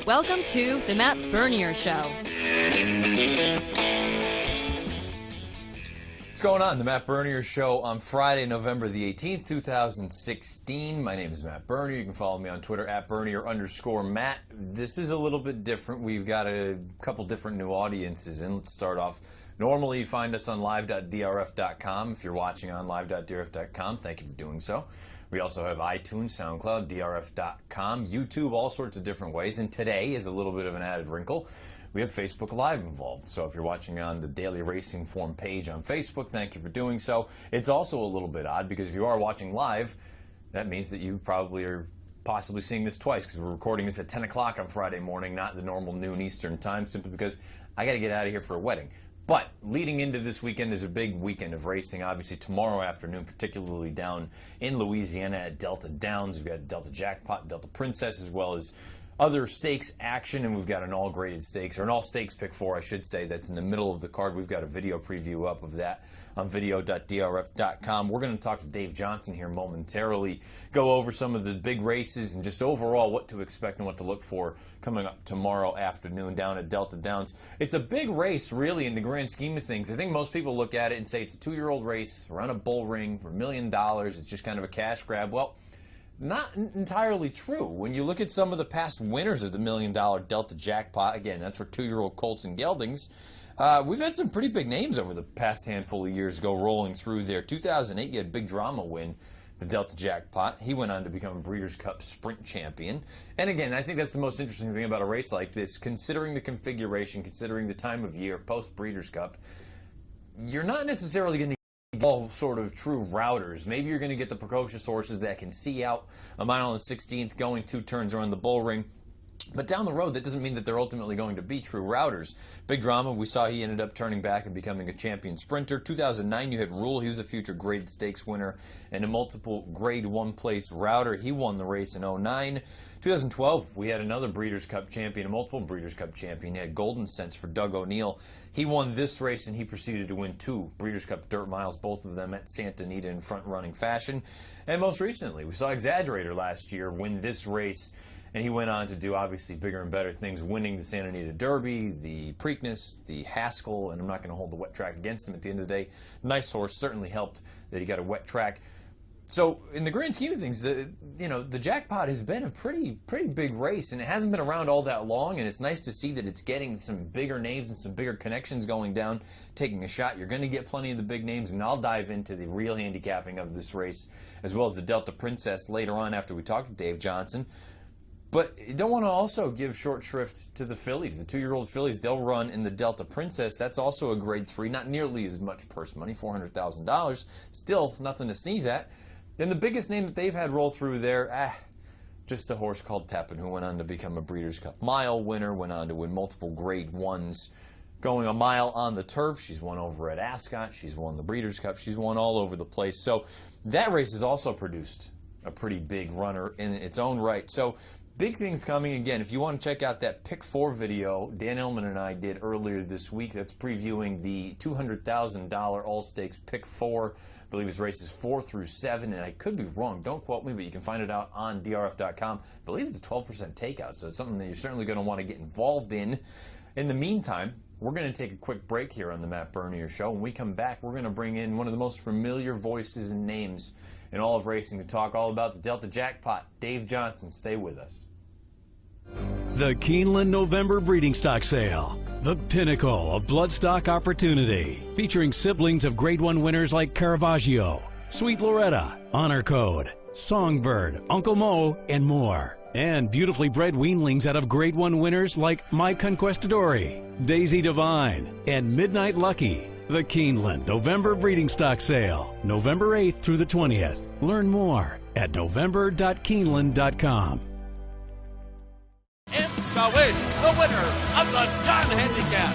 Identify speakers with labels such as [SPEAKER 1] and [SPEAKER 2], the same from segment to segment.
[SPEAKER 1] Welcome to the Matt Bernier Show.
[SPEAKER 2] What's going on? The Matt Bernier Show on Friday, November the 18th, 2016. My name is Matt Bernier. You can follow me on Twitter at Bernier_Matt. This is a little bit different. We've got a couple different new audiences, and let's start off. Normally, you find us on live.drf.com. If you're watching on live.drf.com, thank you for doing so. We also have iTunes, SoundCloud, drf.com, YouTube, all sorts of different ways. And today is a little bit of an added wrinkle. We have Facebook Live involved. So if you're watching on the Daily Racing Form page on Facebook, thank you for doing so. It's also a little bit odd because if you are watching live, that means that you probably are possibly seeing this twice because we're recording this at 10 o'clock on Friday morning, not the normal noon Eastern time, simply because I got to get out of here for a wedding. But leading into this weekend, there's a big weekend of racing. Obviously, tomorrow afternoon, particularly down in Louisiana at Delta Downs, we've got Delta Jackpot, Delta Princess, as well as other stakes action, and we've got an all-graded stakes, or an all-stakes pick four, I should say, that's in the middle of the card. We've got a video preview up of that on video.drf.com. We're going to talk to Dave Johnson here momentarily, go over some of the big races and just overall what to expect and what to look for coming up tomorrow afternoon down at Delta Downs. It's a big race, really, in the grand scheme of things. I think most people look at it and say it's a two-year-old race around a bull ring for $1 million. It's just kind of a cash grab. Well, not entirely true. When you look at some of the past winners of the $1 million Delta Jackpot, again, that's for two-year-old colts and geldings, we've had some pretty big names over the past handful of years go rolling through there. 2008, you had Big Drama win the Delta Jackpot. He went on to become a Breeders' Cup Sprint champion. And again, I think that's the most interesting thing about a race like this, considering the configuration, considering the time of year, post-Breeders' Cup, you're not necessarily going to all sort of true routers. Maybe you're going to get the precocious horses that can see out a mile and 16th going 2 turns around the bull ring. But down the road, that doesn't mean that they're ultimately going to be true routers. Big Drama, we saw he ended up turning back and becoming a champion sprinter. 2009, you had Rule. He was a future graded stakes winner and a multiple grade 1 place router. He won the race in 2009. 2012, we had another Breeders' Cup champion, a multiple Breeders' Cup champion. He had Golden Sense for Doug O'Neill. He won this race, and he proceeded to win 2 Breeders' Cup Dirt Miles, both of them at Santa Anita in front-running fashion. And most recently, we saw Exaggerator last year win this race, and he went on to do, obviously, bigger and better things, winning the Santa Anita Derby, the Preakness, the Haskell, and I'm not going to hold the wet track against him at the end of the day. Nice horse, certainly helped that he got a wet track. So, in the grand scheme of things, the Jackpot has been a pretty big race, and it hasn't been around all that long, and it's nice to see that it's getting some bigger names and some bigger connections going down, taking a shot. You're going to get plenty of the big names, and I'll dive into the real handicapping of this race, as well as the Delta Princess later on after we talk to Dave Johnson. But you don't want to also give short shrift to the fillies. The 2-year-old fillies, they'll run in the Delta Princess. That's also a grade 3, not nearly as much purse money, $400,000. Still nothing to sneeze at. Then the biggest name that they've had roll through there, just a horse called Tepin, who went on to become a Breeders' Cup Mile winner, went on to win multiple grade 1s. Going a mile on the turf, she's won over at Ascot, she's won the Breeders' Cup, she's won all over the place. So that race has also produced a pretty big runner in its own right. So big things coming. Again, if you want to check out that Pick 4 video Dan Illman and I did earlier this week, that's previewing the $200,000 All-Stakes Pick 4. I believe it's races 4 through 7, and I could be wrong. Don't quote me, but you can find it out on drf.com. I believe it's a 12% takeout, so it's something that you're certainly going to want to get involved in. In the meantime, we're going to take a quick break here on the Matt Bernier Show. When we come back, we're going to bring in one of the most familiar voices and names in all of racing to talk all about the Delta Jackpot. Dave Johnson, stay with us.
[SPEAKER 3] The Keeneland November Breeding Stock Sale, the pinnacle of bloodstock opportunity, featuring siblings of Grade 1 winners like Caravaggio, Sweet Loretta, Honor Code, Songbird, Uncle Mo, and more. And beautifully bred weanlings out of Grade 1 winners like My Conquistadori, Daisy Divine, and Midnight Lucky. The Keeneland November Breeding Stock Sale, November 8th through the 20th. Learn more at november.keeneland.com.
[SPEAKER 4] Win, the winner of the non-handicap.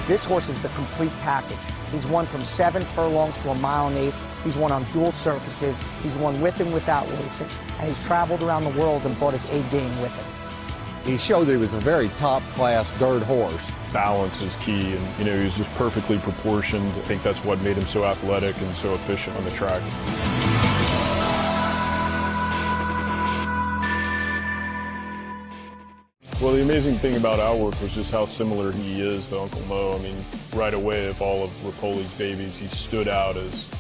[SPEAKER 5] This horse is the complete package. He's won from 7 furlongs to a mile and 8. He's won on dual surfaces. He's won with and without Lasix, and he's traveled around the world and brought his A game with him.
[SPEAKER 6] He showed that he was a very top-class dirt horse.
[SPEAKER 7] Balance is key, and he was just perfectly proportioned. I think that's what made him so athletic and so efficient on the track. Well, the amazing thing about Outwork was just how similar he is to Uncle Mo. I mean, right away of all of Rapoli's babies, he stood out as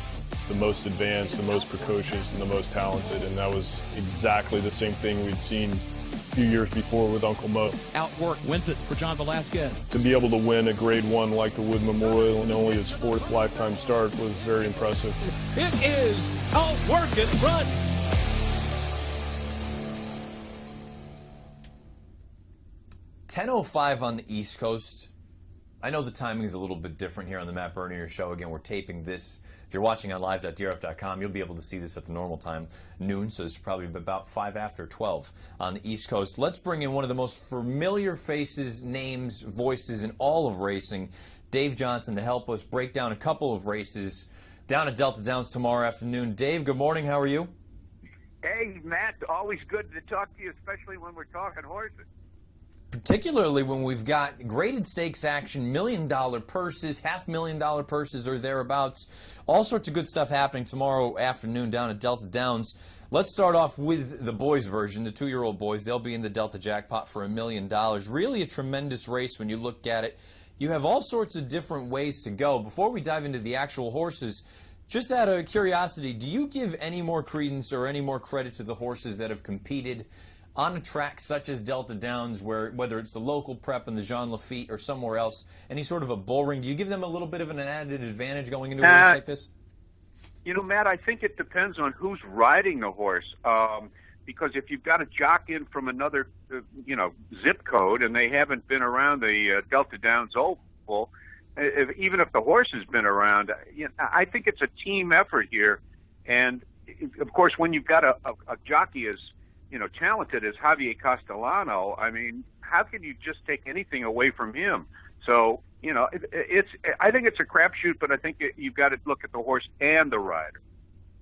[SPEAKER 7] the most advanced, the most precocious, and the most talented, and that was exactly the same thing we'd seen a few years before with Uncle Mo.
[SPEAKER 4] Outwork wins it for John Velasquez.
[SPEAKER 7] To be able to win a Grade 1 like the Wood Memorial in only his 4th lifetime start was very impressive.
[SPEAKER 4] It is Outwork in front.
[SPEAKER 2] .10:05 on the East Coast. I know the timing is a little bit different here on the Matt Bernier Show. Again, we're taping this. If you're watching on live.drf.com, you'll be able to see this at the normal time, noon, so it's probably about 5 after 12 on the East Coast. Let's bring in one of the most familiar faces, names, voices in all of racing, Dave Johnson, to help us break down a couple of races down at Delta Downs tomorrow afternoon. Dave, good morning. How are you?
[SPEAKER 8] Hey, Matt, always good to talk to you, especially when we're talking horses.
[SPEAKER 2] Particularly when we've got graded stakes action, $1 million purses, $500,000 purses or thereabouts. All sorts of good stuff happening tomorrow afternoon down at Delta Downs. Let's start off with the boys' version, the 2-year-old boys. They'll be in the Delta Jackpot for $1 million. Really a tremendous race when you look at it. You have all sorts of different ways to go. Before we dive into the actual horses, just out of curiosity, do you give any more credence or any more credit to the horses that have competed on a track such as Delta Downs, where whether it's the local prep in the Jean Lafitte or somewhere else, any sort of a bull ring, do you give them a little bit of an added advantage going into a race like this?
[SPEAKER 8] You know, Matt, I think it depends on who's riding the horse. Because if you've got a jock in from another, zip code, and they haven't been around the Delta Downs Oval, even if the horse has been around, I think it's a team effort here. And, of course, when you've got a jockey as talented as Javier Castellano, I mean, how can you just take anything away from him? So, I think it's a crapshoot, but I think you've got to look at the horse and the rider.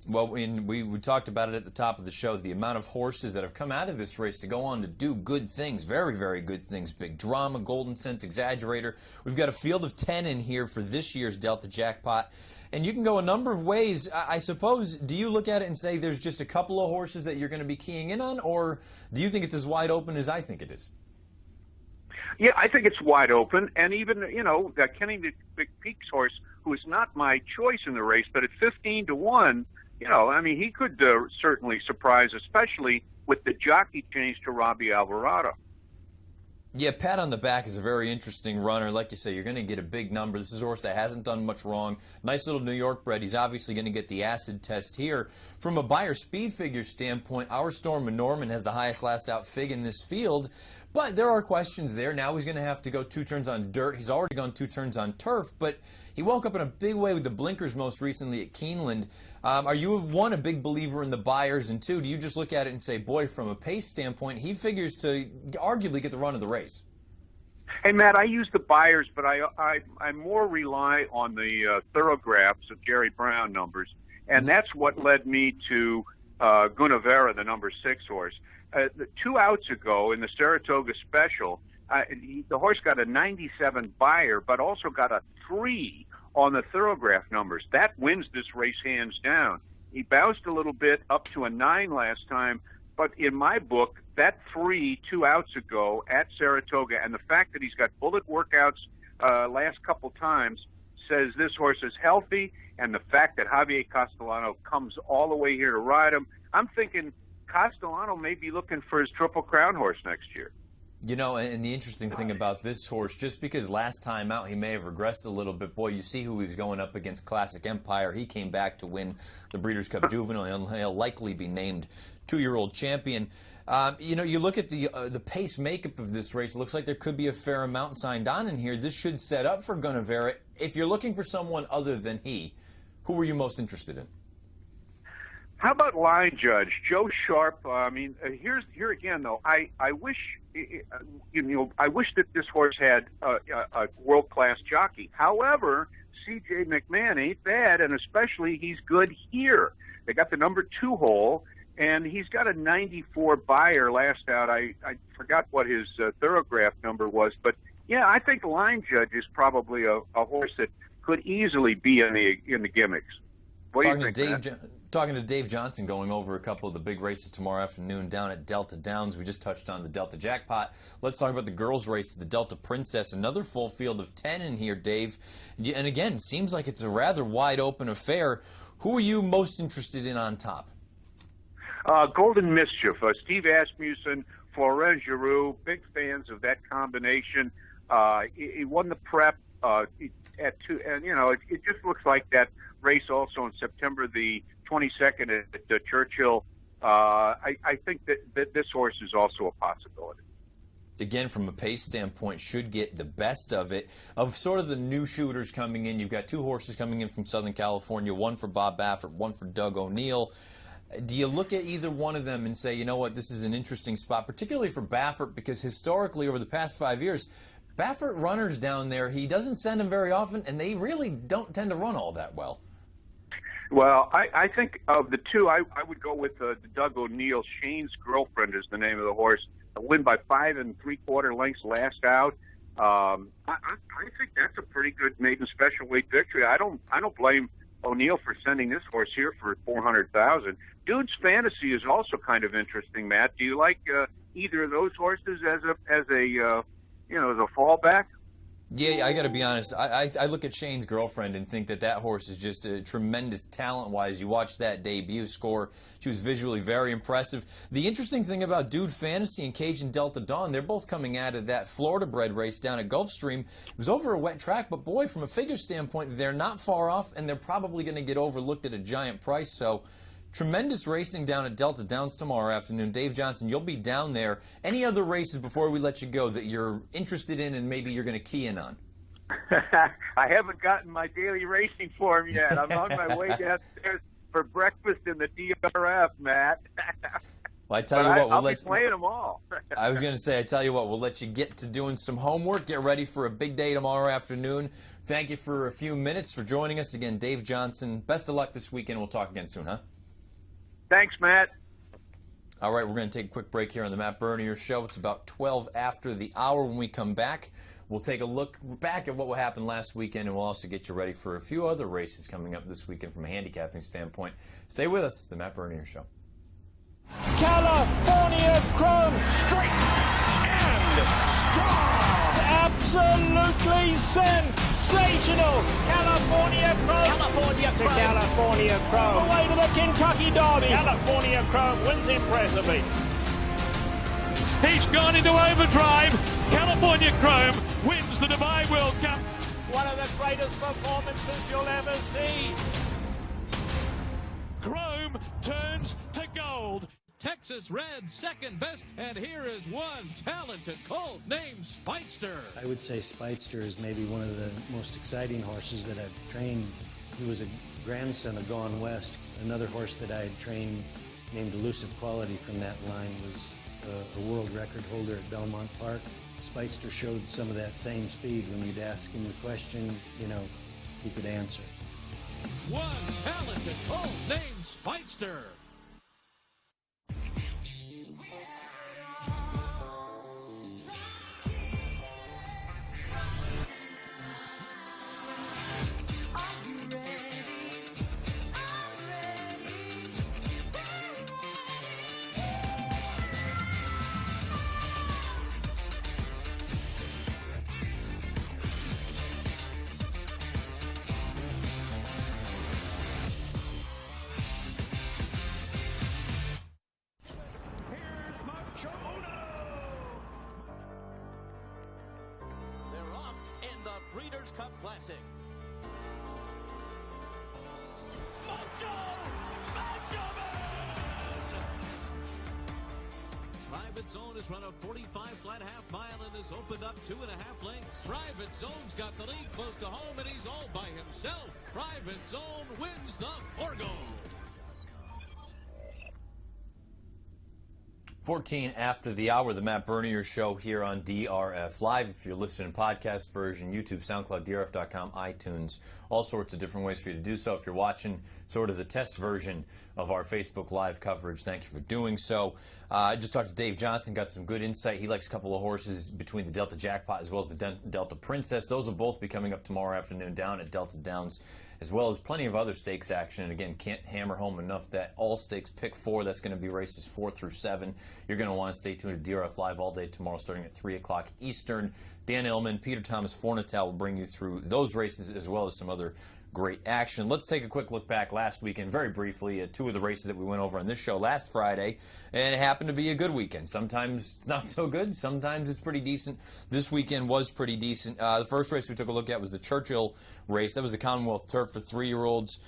[SPEAKER 2] Well, we talked about it at the top of the show, the amount of horses that have come out of this race to go on to do good things, very, very good things. Big Drama, Golden Sense, Exaggerator. We've got a field of 10 in here for this year's Delta Jackpot. And you can go a number of ways. I suppose, do you look at it and say there's just a couple of horses that you're going to be keying in on, or do you think it's as wide open as I think it is?
[SPEAKER 8] Yeah, I think it's wide open. And even, that Kenny McPeak's horse, who is not my choice in the race, but at 15-1, he could certainly surprise, especially with the jockey change to Robbie Alvarado.
[SPEAKER 2] Yeah, Pat on the Back is a very interesting runner. Like you say, you're going to get a big number. This is a horse that hasn't done much wrong. Nice little New York bred. He's obviously going to get the acid test here. From a Beyer speed figure standpoint, Our Storm of Norman has the highest last out fig in this field. But there are questions there. Now he's going to have to go 2 turns on dirt. He's already gone 2 turns on turf, but he woke up in a big way with the blinkers most recently at Keeneland. Are you, one, a big believer in the Beyers, and 2, do you just look at it and say, boy, from a pace standpoint, he figures to arguably get the run of the race?
[SPEAKER 8] Hey, Matt, I use the Beyers, but I more rely on the thoroughgraphs of Jerry Brown numbers, and that's what led me to Gunavera, the number 6 horse. 2 outs ago in the Saratoga Special, the horse got a 97 Beyer, but also got a 3 on the thoroughgraph numbers. That wins this race hands down. He bounced a little bit up to a 9 last time, but in my book, that 3 2 outs ago at Saratoga, and the fact that he's got bullet workouts last couple times, says this horse is healthy, and the fact that Javier Castellano comes all the way here to ride him, I'm thinking Castellano may be looking for his Triple Crown horse next year.
[SPEAKER 2] And the interesting thing about this horse, just because last time out he may have regressed a little bit, boy, you see who he was going up against, Classic Empire. He came back to win the Breeders' Cup Juvenile, and he'll likely be named 2-year-old champion. You look at the pace makeup of this race, it looks like there could be a fair amount signed on in here. This should set up for Gunavera. If you're looking for someone other than he, who are you most interested in?
[SPEAKER 8] How about Line Judge Joe Sharp? Here again though. I wish I wish that this horse had a world-class jockey. However, C.J. McMahon ain't bad, and especially he's good here. They got the number 2 hole, and he's got a 94 Beyer last out. I forgot what his thoroughgraph number was, but yeah, I think Line Judge is probably a horse that could easily be in the gimmicks. What do you think,
[SPEAKER 2] Talking to Dave Johnson, going over a couple of the big races tomorrow afternoon down at Delta Downs. We just touched on the Delta Jackpot. Let's talk about the girls' race, the Delta Princess. Another full field of 10 in here, Dave. And again, seems like it's a rather wide open affair. Who are you most interested in on top?
[SPEAKER 8] Golden Mischief, Steve Asmussen, Florent Giroux, big fans of that combination. He won the prep at 2, and it just looks like that race also on September the 22nd at Churchill. I think that this horse is also a possibility.
[SPEAKER 2] Again, from a pace standpoint, should get the best of it. Of sort of the new shooters coming in, you've got 2 horses coming in from Southern California, one for Bob Baffert, one for Doug O'Neill. Do you look at either one of them and say, you know what, this is an interesting spot, particularly for Baffert, because historically over the past 5 years, Baffert runners down there, he doesn't send them very often, and they really don't tend to run all that well.
[SPEAKER 8] Well, I think of the 2, I would go with the Doug O'Neill. Shane's Girlfriend is the name of the horse. A win by 5 3/4 lengths last out. I think that's a pretty good maiden special weight victory. I don't blame O'Neill for sending this horse here for $400,000. Dude's Fantasy is also kind of interesting, Matt. Do you like either of those horses as a fallback?
[SPEAKER 2] Yeah, I got to be honest. I look at Shane's Girlfriend and think that horse is just a tremendous talent-wise. You watch that debut score. She was visually very impressive. The interesting thing about Dude Fantasy and Cajun Delta Dawn, they're both coming out of that Florida-bred race down at Gulfstream. It was over a wet track, but boy, from a figure standpoint, they're not far off, and they're probably going to get overlooked at a giant price. So, tremendous racing down at Delta Downs tomorrow afternoon. Dave Johnson, you'll be down there. Any other races before we let you go that you're interested in and maybe you're going to key in on?
[SPEAKER 8] I haven't gotten my daily racing form yet. I'm on my way downstairs for breakfast in the DRF, Matt.
[SPEAKER 2] Well, I tell you what,
[SPEAKER 8] I'll be playing them all.
[SPEAKER 2] I was going to say, I tell you what, we'll let you get to doing some homework. Get ready for a big day tomorrow afternoon. Thank you for a few minutes for joining us. Again, Dave Johnson, best of luck this weekend. We'll talk again soon, huh?
[SPEAKER 8] Thanks, Matt.
[SPEAKER 2] All right, we're going to take a quick break here on the Matt Bernier Show. It's about 12 after the hour. When we come back, we'll take a look back at what happened last weekend, and we'll also get you ready for a few other races coming up this weekend from a handicapping standpoint. Stay with us, the Matt Bernier Show.
[SPEAKER 9] California Chrome, straight and strong. Absolutely sensational. California Chrome. California Chrome. California Chrome. Away to the Kentucky Derby. California Chrome wins impressively.
[SPEAKER 4] He's gone into overdrive. California Chrome wins the Dubai World Cup.
[SPEAKER 9] One of the greatest performances you'll ever see.
[SPEAKER 4] Chrome turns to gold.
[SPEAKER 10] Texas Red, second best, and here is one talented colt named Speedster.
[SPEAKER 11] I would say Speedster is maybe one of the most exciting horses that I've trained. He was a grandson of Gone West. Another horse that I had trained named Elusive Quality from that line was a world record holder at Belmont Park. Speedster showed some of that same speed. When you'd ask him the question, he could answer.
[SPEAKER 10] One talented colt named Speedster. Breeders' Cup Classic. Private Zone has run a 45 flat half mile and has opened up 2.5 lengths. Private Zone's got the lead close to home and he's all by himself. Private Zone wins the Forgo.
[SPEAKER 2] 14 after the hour, the Matt Bernier Show here on DRF Live. If you're listening podcast version, YouTube, SoundCloud, DRF.com, iTunes, all sorts of different ways for you to do so. If you're watching sort of the test version, of our Facebook Live coverage. Thank you for doing so. I just talked to Dave Johnson, got some good insight. He likes a couple of horses between the Delta Jackpot as well as the Delta Princess. Those will both be coming up tomorrow afternoon down at Delta Downs, as well as plenty of other stakes action. And again, can't hammer home enough that all stakes pick 4. That's going to be races 4 through 7. You're going to want to stay tuned to DRF Live all day tomorrow starting at 3 o'clock Eastern. Dan Illman, Peter Thomas Fornatel will bring you through those races as well as some other great action. Let's take a quick look back last weekend, very briefly, at 2 of the races that we went over on this show last Friday, and it happened to be a good weekend. Sometimes it's not so good, sometimes it's pretty decent. This weekend was pretty decent. The first race we took a look at was the Churchill race. That was the Commonwealth Turf for 3-year-olds.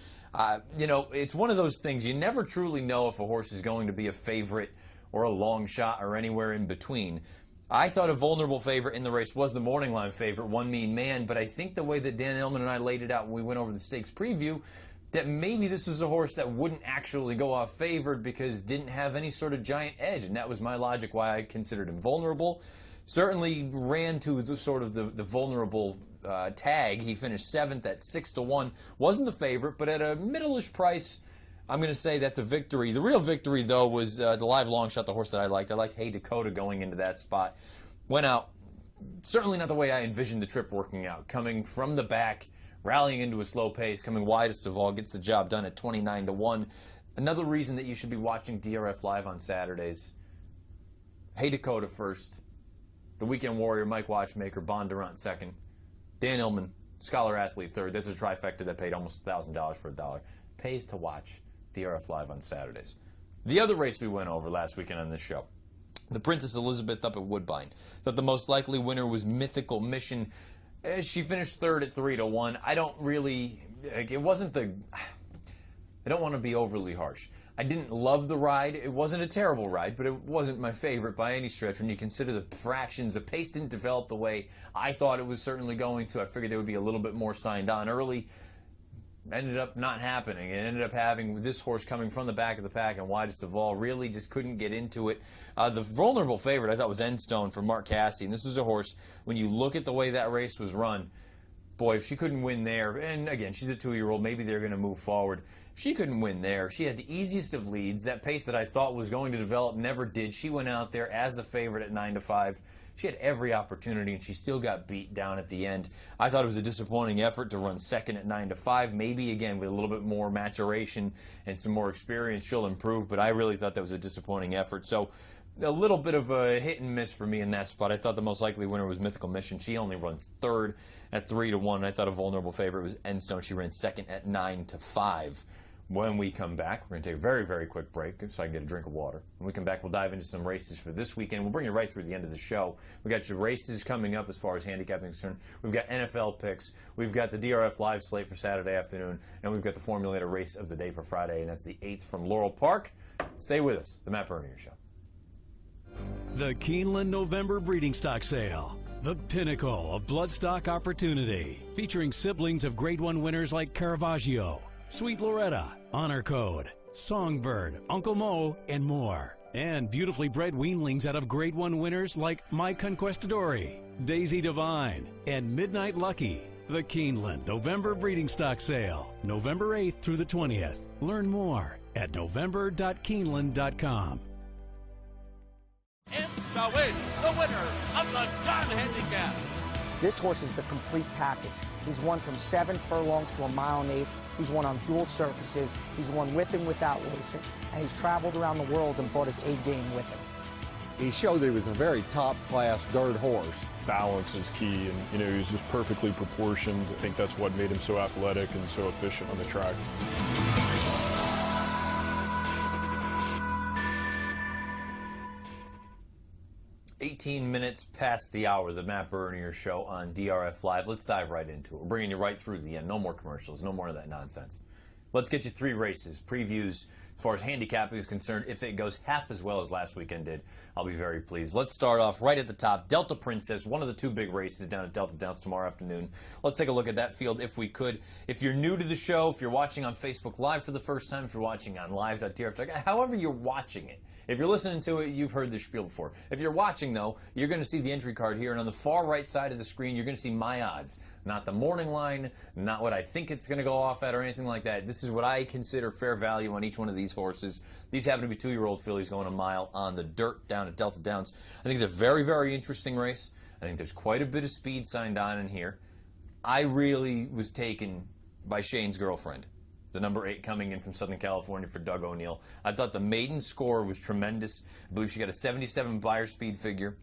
[SPEAKER 2] You know, it's one of those things, you never truly know if a horse is going to be a favorite or a long shot or anywhere in between. I thought a vulnerable favorite in the race was the morning line favorite, One Mean Man, but I think the way that Dan Illman and I laid it out when we went over the stakes preview, that maybe this is a horse that wouldn't actually go off favored because didn't have any sort of giant edge, and that was my logic why I considered him vulnerable. Certainly ran to the sort of the vulnerable tag. He finished 7th at 6-1. Wasn't the favorite, but at a middle-ish price, I'm going to say that's a victory. The real victory, though, was the live long shot, the horse that I liked. I like Hey Dakota going into that spot. Went out, certainly not the way I envisioned the trip working out. Coming from the back, rallying into a slow pace, coming widest of all, gets the job done at 29-1. Another reason that you should be watching DRF Live on Saturdays. Hey Dakota first. The Weekend Warrior, Mike Watchmaker, Bondurant second. Dan Illman, Scholar Athlete third. That's a trifecta that paid almost $1,000 for a dollar. Pays to watch DRF Live on Saturdays. The other race we went over last weekend on this show, the Princess Elizabeth up at Woodbine. Thought the most likely winner was Mythical Mission. She finished 3rd at 3-1. I don't really, it wasn't the, I don't want to be overly harsh. I didn't love the ride. It wasn't a terrible ride, but it wasn't my favorite by any stretch. When you consider the fractions, the pace didn't develop the way I thought it was certainly going to. I figured there would be a little bit more signed on early. Ended up not happening. It ended up having this horse coming from the back of the pack and widest of all. Really just couldn't get into it. The vulnerable favorite I thought was Endstone for Mark Cassidy. And this was a horse, when you look at the way that race was run, boy, if she couldn't win there, and again, she's a 2-year-old, maybe they're going to move forward. If she couldn't win there, she had the easiest of leads. That pace that I thought was going to develop never did. She went out there as the favorite at 9-5. She had every opportunity, and she still got beat down at the end. I thought it was a disappointing effort to run second at 9-5. Maybe, again, with a little bit more maturation and some more experience, she'll improve, but I really thought that was a disappointing effort. So a little bit of a hit and miss for me in that spot. I thought the most likely winner was Mythical Mission. She only runs 3rd at 3-1. I thought a vulnerable favorite was Endstone. She ran 2nd at 9-5. When we come back, we're going to take a very, very quick break so I can get a drink of water. When we come back, we'll dive into some races for this weekend. We'll bring you right through the end of the show. We've got your races coming up as far as handicapping is concerned. We've got NFL picks. We've got the DRF Live slate for Saturday afternoon. And we've got the Formulator race of the day for Friday, and that's the 8th from Laurel Park. Stay with us. The Matt Bernier Show.
[SPEAKER 3] The Keeneland November Breeding Stock Sale. The pinnacle of bloodstock opportunity. Featuring siblings of Grade 1 winners like Caravaggio, Sweet Loretta, Honor Code, Songbird, Uncle Mo, and more. And beautifully bred weanlings out of Grade 1 winners like My Conquistadori, Daisy Divine, and Midnight Lucky. The Keeneland November Breeding Stock Sale, November 8th through the 20th. Learn more at november.keeneland.com.
[SPEAKER 9] Win, the winner of the Gun Handicap.
[SPEAKER 5] This horse is the complete package. He's won from 7 furlongs to 1.1 miles. He's won on dual surfaces. He's won with and without lasix. And he's traveled around the world and brought his A game with him.
[SPEAKER 6] He showed that he was a very top-class dirt horse.
[SPEAKER 7] Balance is key, and he was just perfectly proportioned. I think that's what made him so athletic and so efficient on the track.
[SPEAKER 2] 18 minutes past the hour, the Matt Bernier Show on DRF Live. Let's dive right into it. We're bringing you right through the end. No more commercials. No more of that nonsense. Let's get you 3 races, previews. As far as handicapping is concerned, if it goes half as well as last weekend did, I'll be very pleased. Let's start off right at the top. Delta Princess, one of the 2 big races down at Delta Downs tomorrow afternoon. Let's take a look at that field if we could. If you're new to the show, if you're watching on Facebook Live for the first time, if you're watching on live.drf.com, however you're watching it, if you're listening to it, you've heard this spiel before. If you're watching, though, you're going to see the entry card here, and on the far right side of the screen, you're going to see my odds. Not the morning line, not what I think it's going to go off at or anything like that. This is what I consider fair value on each one of these these horses. These happen to be 2-year-old fillies going a mile on the dirt down at Delta Downs. I think it's a very, very interesting race. I think there's quite a bit of speed signed on in here. I really was taken by Shane's Girlfriend, the number 8 coming in from Southern California for Doug O'Neill. I thought the maiden score was tremendous. I believe she got a 77 buyer speed figure.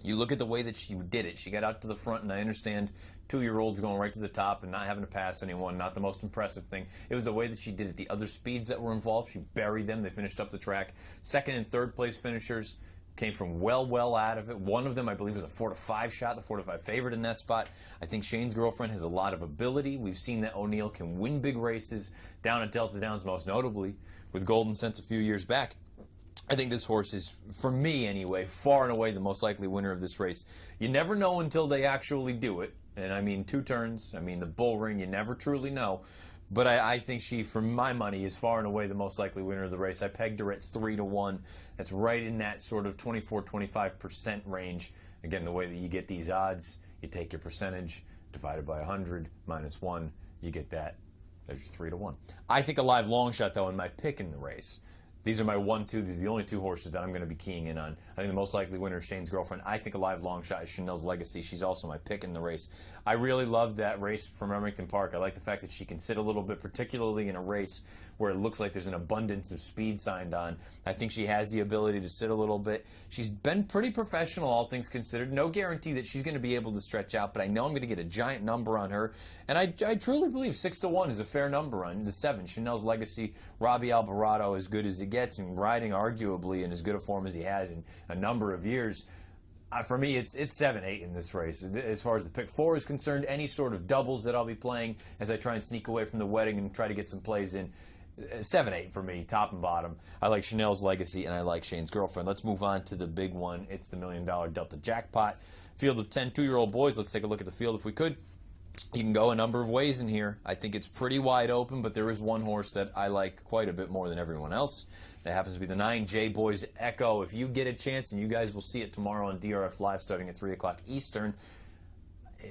[SPEAKER 2] You look at the way that she did it. She got out to the front, and I understand 2-year-olds going right to the top and not having to pass anyone, not the most impressive thing. It was the way that she did it. The other speeds that were involved, she buried them. They finished up the track. Second and third place finishers came from well out of it. One of them, I believe, was a 4-5 shot, the 4-5 favorite in that spot. I think Shane's Girlfriend has a lot of ability. We've seen that O'Neill can win big races down at Delta Downs, most notably with Golden Sense a few years back. I think this horse is, for me anyway, far and away the most likely winner of this race. You never know until they actually do it. And I mean 2 turns, I mean the bull ring, you never truly know. But I think she, for my money, is far and away the most likely winner of the race. I pegged her at 3-1. That's right in that sort of 24-25% range. Again, the way that you get these odds, you take your percentage, divided by 100, minus 1, you get that. There's your 3-1. I think a live long shot, though, in my pick in the race. These are my 1-2. These are the only 2 horses that I'm going to be keying in on. I think the most likely winner is Shane's Girlfriend. I think a live long shot is Chanel's Legacy. She's also my pick in the race. I really love that race from Remington Park. I like the fact that she can sit a little bit, particularly in a race where it looks like there's an abundance of speed signed on. I think she has the ability to sit a little bit. She's been pretty professional, all things considered. No guarantee that she's going to be able to stretch out, but I know I'm going to get a giant number on her. And I truly believe 6-1 is a fair number on the 7. Chanel's Legacy, Robbie Alvarado, as good as it gets, and riding arguably in as good a form as he has in a number of years. For me, it's 7-8 in this race. As far as the pick 4 is concerned, any sort of doubles that I'll be playing as I try and sneak away from the wedding and try to get some plays in, 7-8 for me, top and bottom. I like Chanel's Legacy, and I like Shane's Girlfriend. Let's move on to the big one. It's the $1 million Delta Jackpot. Field of 10 2-year-old boys. Let's take a look at the field if we could. You can go a number of ways in here. I think it's pretty wide open, but there is one horse that I like quite a bit more than everyone else. That happens to be the 9 J Boys Echo. If you get a chance, and you guys will see it tomorrow on DRF Live starting at 3 o'clock Eastern,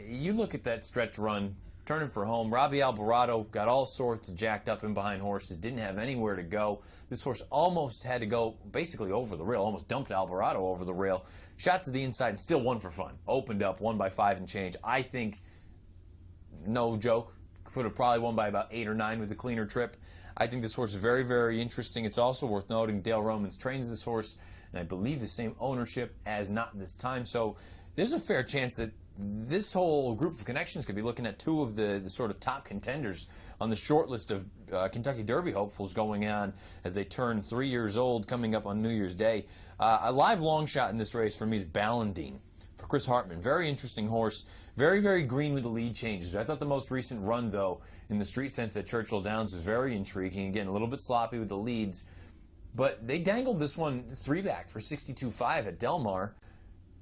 [SPEAKER 2] you look at that stretch run, turning for home. Robbie Alvarado got all sorts of jacked up in behind horses, didn't have anywhere to go. This horse almost had to go basically over the rail, almost dumped Alvarado over the rail, shot to the inside and still won for fun. Opened up, won by 5 and change. I think, no joke, could have probably won by about 8 or 9 with a cleaner trip. I think this horse is very, very interesting. It's also worth noting Dale Romans trains this horse, and I believe the same ownership as Not This Time. So there's a fair chance that this whole group of connections could be looking at 2 of the sort of top contenders on the short list of Kentucky Derby hopefuls going on as they turn 3 years old coming up on New Year's Day. A live long shot in this race for me is Ballandine for Chris Hartman. Very interesting horse. Very, very green with the lead changes. I thought the most recent run, though, in the street sense at Churchill Downs was very intriguing. Again, a little bit sloppy with the leads. But they dangled this one 3-back for 62.5 at Del Mar.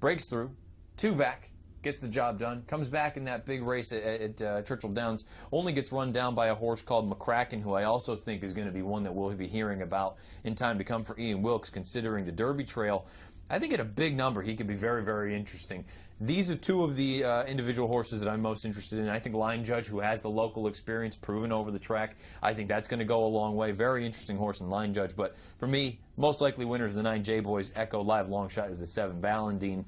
[SPEAKER 2] Breaks through. 2-back. Gets the job done. Comes back in that big race at Churchill Downs. Only gets run down by a horse called McCracken, who I also think is going to be one that we'll be hearing about in time to come for Ian Wilkes, considering the Derby Trail. I think at a big number, he could be very, very interesting. These are 2 of the individual horses that I'm most interested in. I think Line Judge, who has the local experience proven over the track, I think that's going to go a long way. Very interesting horse in Line Judge. But for me, most likely winners the 9 J Boys. Echo live long shot is the 7 Ballandine.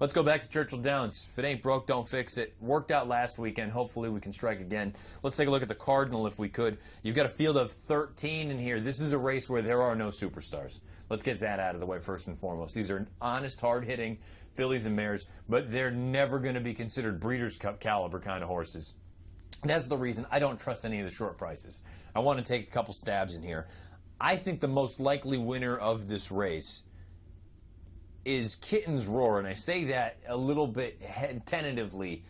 [SPEAKER 2] Let's go back to Churchill Downs. If it ain't broke, don't fix it. Worked out last weekend. Hopefully we can strike again. Let's take a look at the Cardinal if we could. You've got a field of 13 in here. This is a race where there are no superstars. Let's get that out of the way first and foremost. These are honest, hard-hitting fillies and mares, but they're never going to be considered Breeders' Cup caliber kind of horses. That's the reason I don't trust any of the short prices. I want to take a couple stabs in here. I think the most likely winner of this race is Kitten's Roar, and I say that a little bit tentatively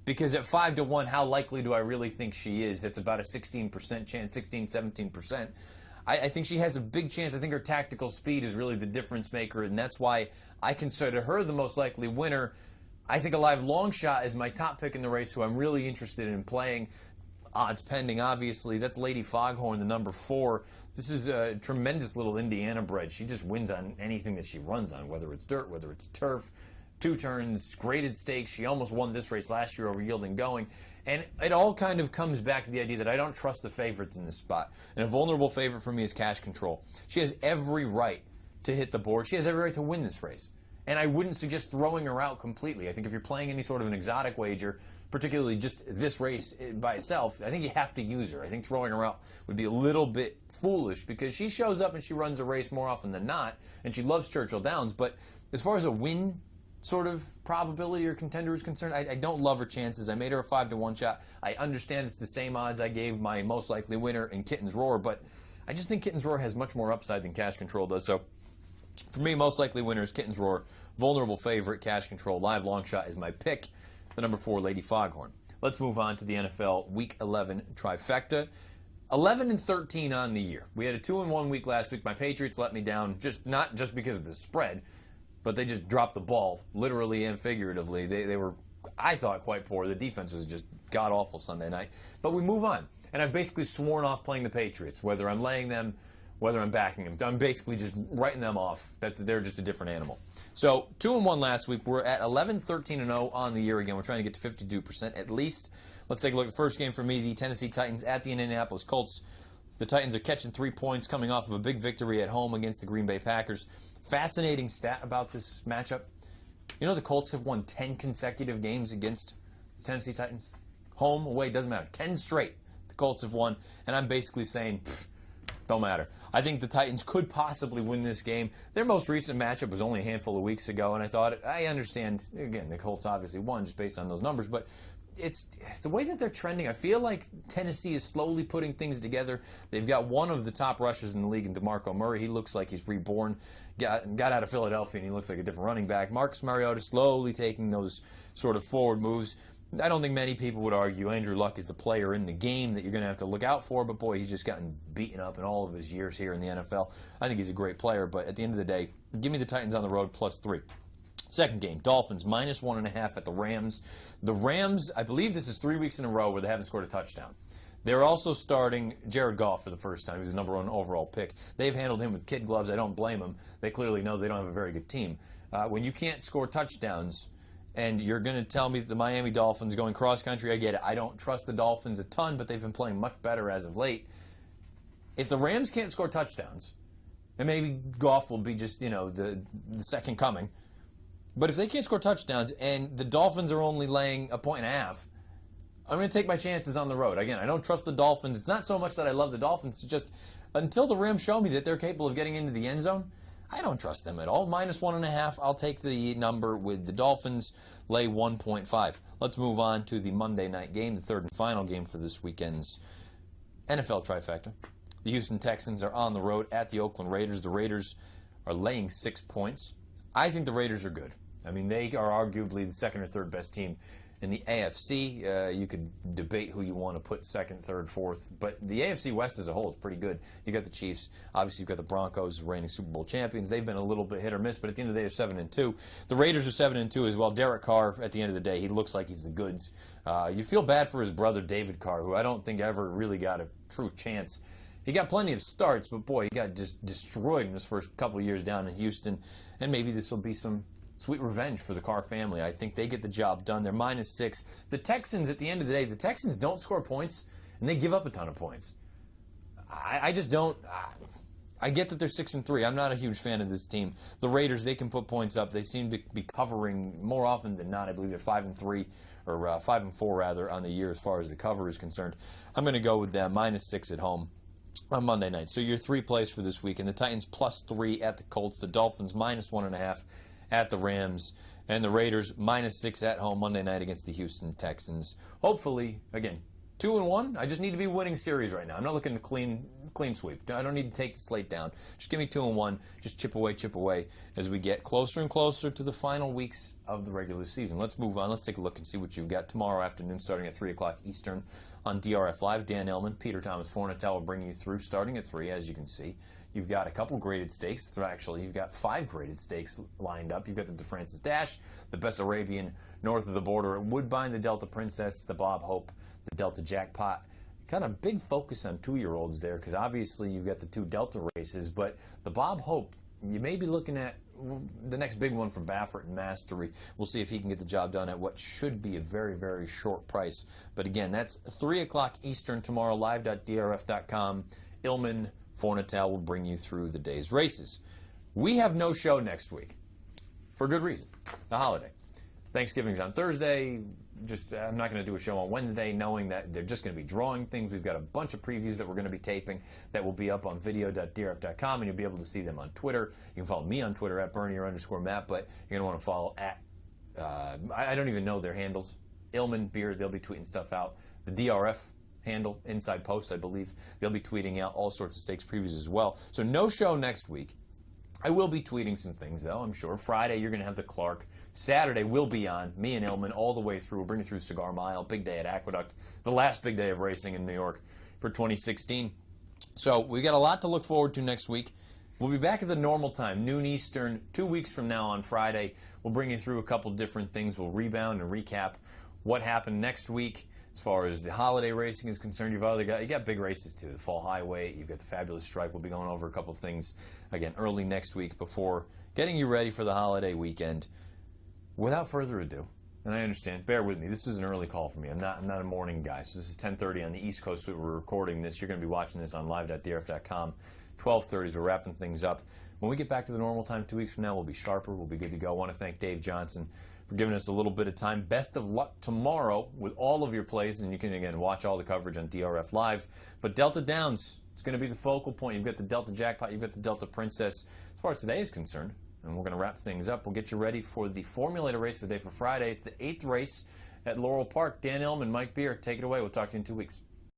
[SPEAKER 2] because at 5-1, how likely do I really think she is? It's about a 16% chance, 16, 17%. I think she has a big chance. I think her tactical speed is really the difference maker, and that's why I consider her the most likely winner. I think a live long shot is my top pick in the race, who I'm really interested in playing. Odds pending, obviously. That's Lady Foghorn, the number 4. This is a tremendous little Indiana bred. She just wins on anything that she runs on, whether it's dirt, whether it's turf. 2 turns, graded stakes. She almost won this race last year over Yielding Going. And it all kind of comes back to the idea that I don't trust the favorites in this spot. And a vulnerable favorite for me is Cash Control. She has every right to hit the board. She has every right to win this race. And I wouldn't suggest throwing her out completely. I think if you're playing any sort of an exotic wager, particularly just this race by itself, I think you have to use her. I think throwing her out would be a little bit foolish because she shows up and she runs a race more often than not, and she loves Churchill Downs. But as far as a win sort of probability or contender is concerned, I don't love her chances. I made her a 5-1 shot. I understand it's the same odds I gave my most likely winner in Kitten's Roar, but I just think Kitten's Roar has much more upside than Cash Control does. So for me, most likely winner is Kitten's Roar. Vulnerable favorite, Cash Control. Live long shot is my pick. The number 4, Lady Foghorn. Let's move on to the NFL Week 11 Trifecta. 11-13 on the year. We had a 2-1 week last week. My Patriots let me down, not just because of the spread, but they just dropped the ball, literally and figuratively. They were, I thought, quite poor. The defense was just god-awful Sunday night. But we move on. And I've basically sworn off playing the Patriots, whether I'm laying them, whether I'm backing them. I'm basically just writing them off. They're just a different animal. So 2-1 last week. We're at 11-13-0 on the year again. We're trying to get to 52% at least. Let's take a look at the first game for me, the Tennessee Titans at the Indianapolis Colts. The Titans are catching 3 points coming off of a big victory at home against the Green Bay Packers. Fascinating stat about this matchup. You know the Colts have won 10 consecutive games against the Tennessee Titans? Home, away, doesn't matter. 10 straight the Colts have won. And I'm basically saying, don't matter. I think the Titans could possibly win this game. Their most recent matchup was only a handful of weeks ago, and I thought, I understand, again, the Colts obviously won just based on those numbers, but it's the way that they're trending. I feel like Tennessee is slowly putting things together. They've got one of the top rushers in the league in DeMarco Murray. He looks like he's reborn. Got out of Philadelphia, and he looks like a different running back. Marcus Mariota slowly taking those sort of forward moves. I don't think many people would argue Andrew Luck is the player in the game that you're going to have to look out for, but boy, he's just gotten beaten up in all of his years here in the NFL. I think he's a great player, but at the end of the day, give me the Titans on the road +3. Second game, Dolphins -1.5 at the Rams. The Rams, I believe this is 3 weeks in a row where they haven't scored a touchdown. They're also starting Jared Goff for the first time. He was the number 1 overall pick. They've handled him with kid gloves. I don't blame them. They clearly know they don't have a very good team. When you can't score touchdowns and you're going to tell me that the Miami Dolphins going cross-country, I get it. I don't trust the Dolphins a ton, but they've been playing much better as of late. If the Rams can't score touchdowns, and maybe Goff will be just, the second coming, but if they can't score touchdowns and the Dolphins are only laying 1.5, I'm going to take my chances on the road. Again, I don't trust the Dolphins. It's not so much that I love the Dolphins. It's just until the Rams show me that they're capable of getting into the end zone, I don't trust them at all. -1.5, I'll take the number with the Dolphins, lay 1.5. Let's move on to the Monday night game, the third and final game for this weekend's NFL Trifecta. The Houston Texans are on the road at the Oakland Raiders. The Raiders are laying 6 points. I think the Raiders are good. I mean, they are arguably the second or third best team in the AFC. You could debate who you want to put second, third, fourth, but the AFC West as a whole is pretty good. You got the Chiefs. Obviously, you've got the Broncos, reigning Super Bowl champions. They've been a little bit hit or miss, but at the end of the day, they're 7-2. The Raiders are 7-2 as well. Derek Carr, at the end of the day, he looks like he's the goods. You feel bad for his brother, David Carr, who I don't think ever really got a true chance. He got plenty of starts, but boy, he got just destroyed in his first couple of years down in Houston, and maybe this will be some sweet revenge for the Carr family. I think they get the job done. They're -6. The Texans, at the end of the day, the Texans don't score points, and they give up a ton of points. I just don't. I get that they're 6-3. I'm not a huge fan of this team. The Raiders, they can put points up. They seem to be covering more often than not. I believe they're 5-3, or 5-4 rather, on the year as far as the cover is concerned. I'm going to go with them -6 at home on Monday night. So your 3 plays for this week, and the Titans +3 at the Colts, the Dolphins -1.5 at the Rams, and the Raiders -6 at home Monday night against the Houston Texans. Hopefully, again, 2-1. I just need to be winning series right now. I'm not looking to clean sweep. I don't need to take the slate down. Just give me 2-1. Just chip away as we get closer and closer to the final weeks of the regular season. Let's move on. Let's take a look and see what you've got tomorrow afternoon starting at 3 o'clock Eastern on DRF Live. Dan Ellman, Peter Thomas Fornatel will bring you through starting at 3, as you can see. You've got a couple graded stakes. Actually, you've got 5 graded stakes lined up. You've got the DeFrancis Dash, the Bessarabian north of the border at Woodbine, the Delta Princess, the Bob Hope, the Delta Jackpot. Kind of big focus on 2-year-olds there because obviously you've got the 2 Delta races, but the Bob Hope, you may be looking at the next big one from Baffert and Mastery. We'll see if he can get the job done at what should be a very, very short price. But again, that's 3 o'clock Eastern tomorrow, live.drf.com. Illman, Fornatel will bring you through the day's races. We have no show next week, for good reason, the holiday. Thanksgiving's on Thursday. I'm not going to do a show on Wednesday, knowing that they're just going to be drawing things. We've got a bunch of previews that we're going to be taping that will be up on video.drf.com, and you'll be able to see them on Twitter. You can follow me on Twitter at Bernier_Matt, but you're going to want to follow at, I don't even know their handles. Illman Beer, they'll be tweeting stuff out. The DRF handle, Inside Post, I believe, they'll be tweeting out all sorts of stakes previews as well. So no show next week. I will be tweeting some things, though, I'm sure. Friday, you're going to have the Clark. Saturday, we'll be on, me and Illman, all the way through. We'll bring you through Cigar Mile, big day at Aqueduct, the last big day of racing in New York for 2016. So we got a lot to look forward to next week. We'll be back at the normal time, noon Eastern, 2 weeks from now on Friday. We'll bring you through a couple different things. We'll rebound and recap what happened next week. As far as the holiday racing is concerned, you got big races too. The Fall Highway, you've got the Fabulous Strike. We'll be going over a couple things again early next week before getting you ready for the holiday weekend. Without further ado, and I understand, bear with me. This was an early call for me. I'm not a morning guy. So this is 10:30 on the East Coast that we're recording this. You're going to be watching this on live.drf.com. 12:30 as we're wrapping things up. When we get back to the normal time 2 weeks from now, we'll be sharper. We'll be good to go. I want to thank Dave Johnson for giving us a little bit of time. Best of luck tomorrow with all of your plays, and you can, again, watch all the coverage on DRF Live. But Delta Downs is going to be the focal point. You've got the Delta Jackpot. You've got the Delta Princess. As far as today is concerned, and we're going to wrap things up, we'll get you ready for the formulator race of the day for Friday. It's the 8th race at Laurel Park. Dan Illman, Mike Beer, take it away. We'll talk to you in 2 weeks.